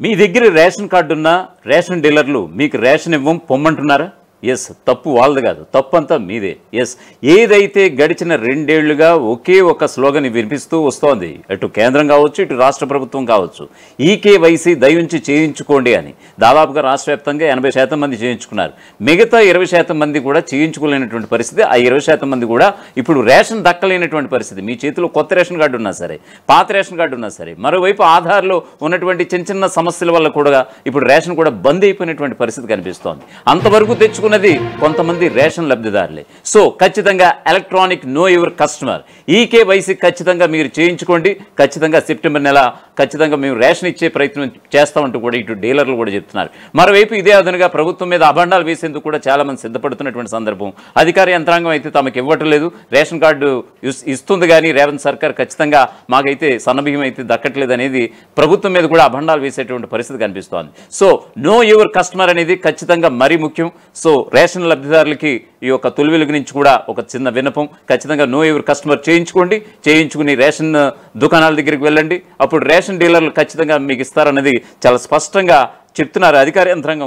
మీ దగ్గర ration card ఉన్న ration డీలర్లు మీకు రేషన్ ఇవ్వం పొమ్మంటున్నారా? ఎస్, తప్పు వాళ్ళది కాదు, తప్పు అంతా మీదే. ఎస్, ఏదైతే గడిచిన 2 ఏళ్లుగా ఒకే ఒక స్లోగన్ వినిపిస్తూ వస్తోంది, అటు కేంద్రం కావచ్చు ఇటు రాష్ట్ర ప్రభుత్వం కావచ్చు, ఈకేవైసీ దయించి చేయించుకోండి అని. దాదాపుగా రాష్ట్ర వ్యాప్తంగా 80% మంది చేయించుకున్నారు. మిగతా 20% మంది కూడా చేయించుకోలేనటువంటి పరిస్థితి. ఆ 20% మంది కూడా ఇప్పుడు రేషన్ దక్కలేనటువంటి పరిస్థితి. మీ చేతిలో కొత్త రేషన్ కార్డు ఉన్నా సరే, పాత రేషన్ కార్డు ఉన్నా సరే, మరోవైపు ఆధార్లో ఉన్నటువంటి చిన్న చిన్న సమస్యల వల్ల కూడా ఇప్పుడు రేషన్ కూడా బంద్ అయిపోయినటువంటి పరిస్థితి కనిపిస్తోంది. అంతవరకు తెచ్చుకున్నది కొంతమంది రేషన్ లబ్ధిదారులే. సో ఖచ్చితంగా electronic know your customer eKYC ఖచ్చితంగా మీరు చేయించుకోండి. ఖచ్చితంగా సెప్టెంబర్ నెల ఖచ్చితంగా మేము రేషన్ ఇచ్చే ప్రయత్నం చేస్తామంటూ కూడా ఇటు డీలర్లు కూడా చెప్తున్నారు. మరోవైపు ఇదే అదనుగా ప్రభుత్వం మీద అభండాలు వేసేందుకు కూడా చాలామంది సిద్ధపడుతున్నటువంటి సందర్భం. అధికార యంత్రాంగం అయితే తమకు ఇవ్వటం లేదు, రేషన్ కార్డు ఇస్తుంది కానీ రేవంత్ సర్కార్ ఖచ్చితంగా మాకైతే సన్నబియ్యం అయితే దక్కట్లేదు అనేది ప్రభుత్వం మీద కూడా అభండాలు వేసేటువంటి పరిస్థితి కనిపిస్తోంది. సో నో యువర్ కస్టమర్ అనేది ఖచ్చితంగా మరీ ముఖ్యం. సో రేషన్ లబ్ధిదారులకి ఈ యొక్క తొలి వెలుగు నుంచి కూడా ఒక చిన్న విన్నపం, ఖచ్చితంగా నో యువర్ కస్టమర్ చేయించుకోండి. చేయించుకుని రేషన్ దుకాణాల దగ్గరికి వెళ్ళండి. అప్పుడు రేషన్ డీలర్లు ఖచ్చితంగా మీకు ఇస్తారన్నది చాలా స్పష్టంగా చెప్తున్నారు అధికార యంత్రాంగం.